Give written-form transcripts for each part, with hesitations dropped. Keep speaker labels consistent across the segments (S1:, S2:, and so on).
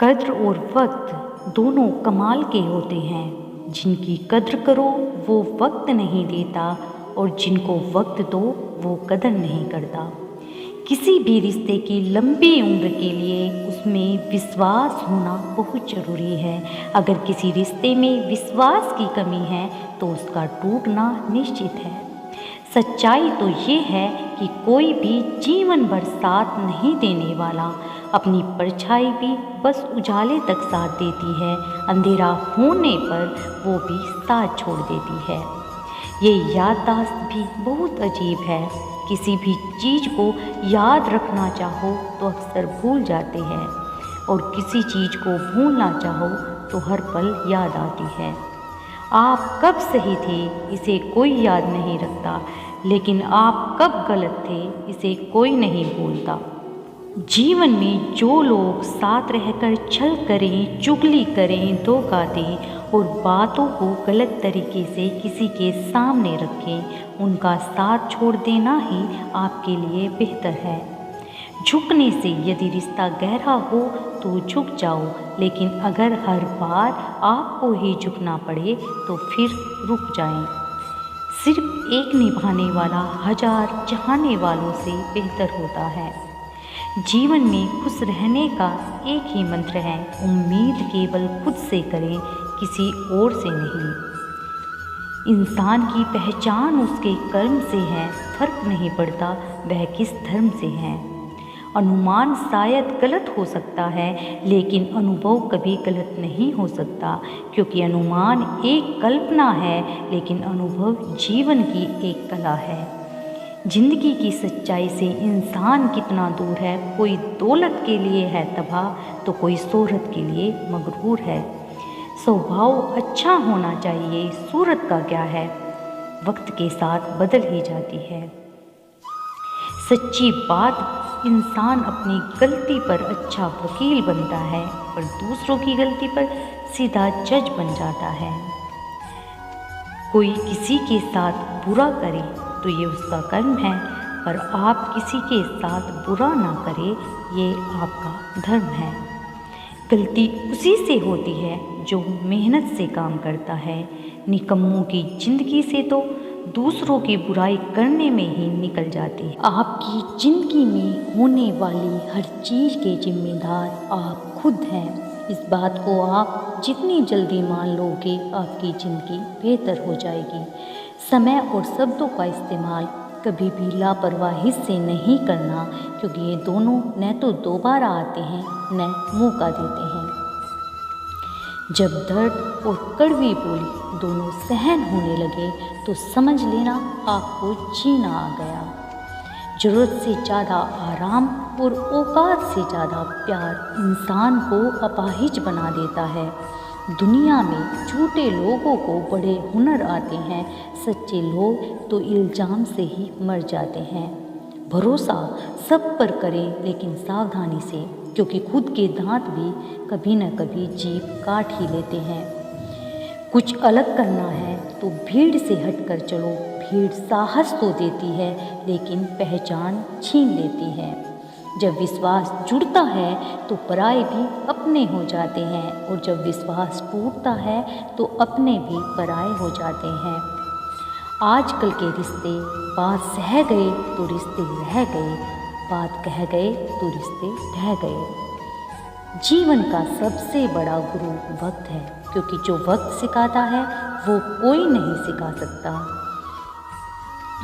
S1: कद्र और वक्त दोनों कमाल के होते हैं। जिनकी कद्र करो वो वक्त नहीं देता और जिनको वक्त दो वो कदर नहीं करता। किसी भी रिश्ते की लंबी उम्र के लिए उसमें विश्वास होना बहुत ज़रूरी है। अगर किसी रिश्ते में विश्वास की कमी है तो उसका टूटना निश्चित है। सच्चाई तो ये है कि कोई भी जीवन भर साथ नहीं देने वाला। अपनी परछाई भी बस उजाले तक साथ देती है, अंधेरा होने पर वो भी साथ छोड़ देती है। ये याददाश्त भी बहुत अजीब है। किसी भी चीज़ को याद रखना चाहो तो अक्सर भूल जाते हैं और किसी चीज़ को भूलना चाहो तो हर पल याद आती है। आप कब सही थे इसे कोई याद नहीं रखता, लेकिन आप कब गलत थे इसे कोई नहीं भूलता। जीवन में जो लोग साथ रहकर छल करें, चुगली करें, धोखा दें और बातों को गलत तरीके से किसी के सामने रखें, उनका साथ छोड़ देना ही आपके लिए बेहतर है। झुकने से यदि रिश्ता गहरा हो तो झुक जाओ, लेकिन अगर हर बार आपको ही झुकना पड़े तो फिर रुक जाएं। सिर्फ एक निभाने वाला हजार चाहने वालों से बेहतर होता है। जीवन में खुश रहने का एक ही मंत्र है, उम्मीद केवल खुद से करें, किसी और से नहीं। इंसान की पहचान उसके कर्म से है, फर्क नहीं पड़ता वह किस धर्म से है। अनुमान शायद गलत हो सकता है, लेकिन अनुभव कभी गलत नहीं हो सकता, क्योंकि अनुमान एक कल्पना है लेकिन अनुभव जीवन की एक कला है। जिंदगी की सच्चाई से इंसान कितना दूर है। कोई दौलत के लिए है तबाह तो कोई शोहरत के लिए मगरूर है। स्वभाव अच्छा होना चाहिए, सूरत का क्या है, वक्त के साथ बदल ही जाती है। सच्ची बात, इंसान अपनी गलती पर अच्छा वकील बनता है पर दूसरों की गलती पर सीधा जज बन जाता है। कोई किसी के साथ बुरा करे तो ये उसका कर्म है, पर आप किसी के साथ बुरा ना करें ये आपका धर्म है। गलती उसी से होती है जो मेहनत से काम करता है। निकम्मों की जिंदगी से तो दूसरों की बुराई करने में ही निकल जाती है। आपकी जिंदगी में होने वाली हर चीज़ के जिम्मेदार आप खुद हैं। इस बात को आप जितनी जल्दी मान लोगे आपकी ज़िंदगी बेहतर हो जाएगी। समय और शब्दों का इस्तेमाल कभी भी लापरवाही से नहीं करना, क्योंकि ये दोनों न तो दोबारा आते हैं न मौका देते हैं। जब दर्द और कड़वी बोली दोनों सहन होने लगे तो समझ लेना आपको जीना आ गया। ज़रूरत से ज़्यादा आराम और औकात से ज़्यादा प्यार इंसान को अपाहिज बना देता है। दुनिया में झूठे लोगों को बड़े हुनर आते हैं, सच्चे लोग तो इल्ज़ाम से ही मर जाते हैं। भरोसा सब पर करें लेकिन सावधानी से, क्योंकि खुद के दांत भी कभी न कभी जीभ काट ही लेते हैं। कुछ अलग करना है तो भीड़ से हटकर चलो। भीड़ साहस तो देती है लेकिन पहचान छीन लेती है। जब विश्वास जुड़ता है तो पराये भी अपने हो जाते हैं, और जब विश्वास टूटता है तो अपने भी पराये हो जाते हैं। आजकल के रिश्ते बात सह गए तो रिश्ते रह गए, बात कह गए तो रिश्ते ढह गए। जीवन का सबसे बड़ा गुरु वक्त है, क्योंकि जो वक्त सिखाता है वो कोई नहीं सिखा सकता।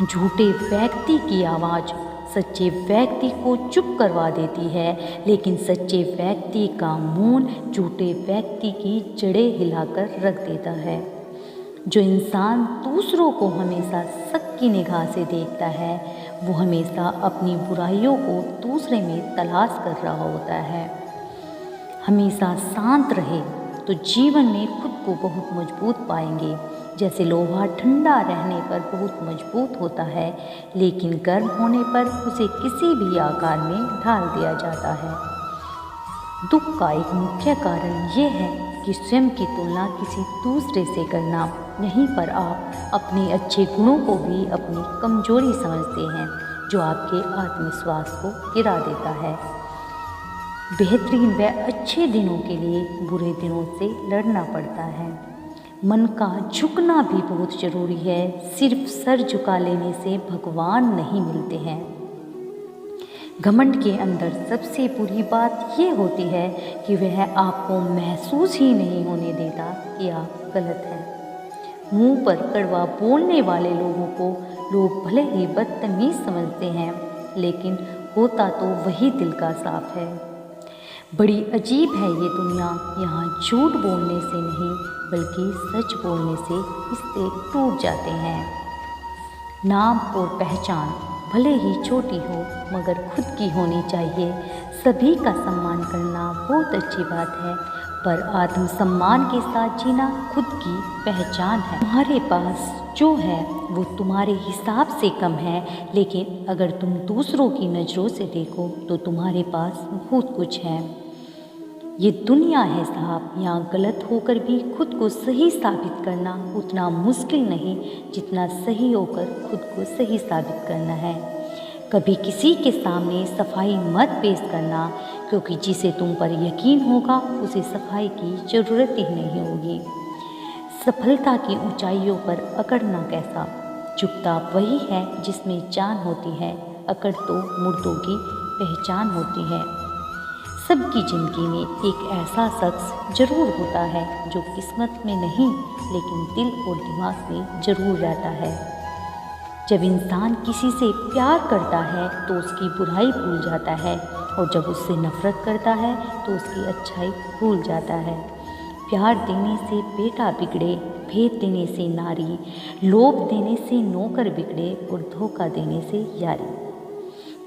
S1: झूठे व्यक्ति की आवाज़ सच्चे व्यक्ति को चुप करवा देती है, लेकिन सच्चे व्यक्ति का मौन झूठे व्यक्ति की जड़ें हिलाकर रख देता है। जो इंसान दूसरों को हमेशा शक की निगाह से देखता है वो हमेशा अपनी बुराइयों को दूसरे में तलाश कर रहा होता है। हमेशा शांत रहे तो जीवन में खुद को बहुत मजबूत पाएंगे। जैसे लोहा ठंडा रहने पर बहुत मजबूत होता है, लेकिन गर्म होने पर उसे किसी भी आकार में ढाल दिया जाता है। दुख का एक मुख्य कारण ये है कि स्वयं की तुलना किसी दूसरे से करना। यहीं पर आप अपने अच्छे गुणों को भी अपनी कमजोरी समझते हैं, जो आपके आत्मविश्वास को गिरा देता है। बेहतरीन व अच्छे दिनों के लिए बुरे दिनों से लड़ना पड़ता है। मन का झुकना भी बहुत ज़रूरी है। सिर्फ सर झुका लेने से भगवान नहीं मिलते हैं। घमंड के अंदर सबसे बुरी बात ये होती है कि वह आपको महसूस ही नहीं होने देता कि आप गलत हैं। मुंह पर कड़वा बोलने वाले लोगों को लोग भले ही बदतमीज समझते हैं, लेकिन होता तो वही दिल का साफ है। बड़ी अजीब है ये दुनिया, यहाँ झूठ बोलने से नहीं बल्कि सच बोलने से रिश्ते टूट जाते हैं। नाम और पहचान भले ही छोटी हो मगर खुद की होनी चाहिए। सभी का सम्मान करना बहुत अच्छी बात है, पर आत्मसम्मान के साथ जीना खुद की पहचान है। तुम्हारे पास जो है वो तुम्हारे हिसाब से कम है, लेकिन अगर तुम दूसरों की नज़रों से देखो तो तुम्हारे पास बहुत कुछ है। ये दुनिया है साहब, यहाँ गलत होकर भी खुद को सही साबित करना उतना मुश्किल नहीं जितना सही होकर खुद को सही साबित करना है। कभी किसी के सामने सफाई मत पेश करना, क्योंकि जिसे तुम पर यकीन होगा उसे सफाई की ज़रूरत ही नहीं होगी। सफलता की ऊंचाइयों पर अकड़ना कैसा, झुकता वही है जिसमें जान होती है, अकड़ तो मुर्दों की पहचान होती है। सबकी ज़िंदगी में एक ऐसा शख्स ज़रूर होता है जो किस्मत में नहीं लेकिन दिल और दिमाग में ज़रूर रहता है। जब इंसान किसी से प्यार करता है तो उसकी बुराई भूल जाता है, और जब उससे नफ़रत करता है तो उसकी अच्छाई भूल जाता है। प्यार देने से बेटा बिगड़े, भेद देने से नारी, लोभ देने से नौकर बिगड़े और धोखा देने से यारी।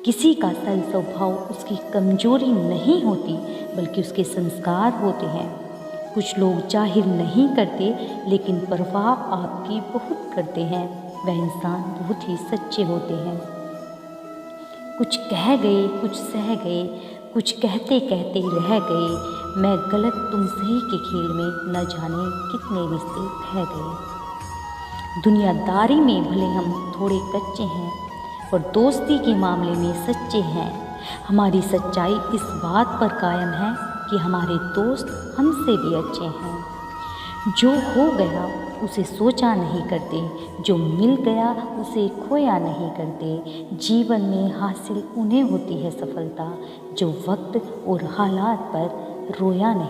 S1: किसी का सल स्वभाव उसकी कमजोरी नहीं होती बल्कि उसके संस्कार होते हैं। कुछ लोग जाहिर नहीं करते लेकिन परवाह आपकी बहुत करते हैं। वह इंसान बहुत ही सच्चे होते हैं। कुछ कह गए, कुछ सह गए, कुछ कहते कहते रह गए। मैं गलत तुम सही के खेल में न जाने कितने रिश्ते बह गए। दुनियादारी में भले हम थोड़े कच्चे हैं और दोस्ती के मामले में सच्चे हैं। हमारी सच्चाई इस बात पर कायम है कि हमारे दोस्त हमसे भी अच्छे हैं। जो हो गया उसे सोचा नहीं करते, जो मिल गया उसे खोया नहीं करते। जीवन में हासिल उन्हें होती है सफलता जो वक्त और हालात पर रोया नहीं।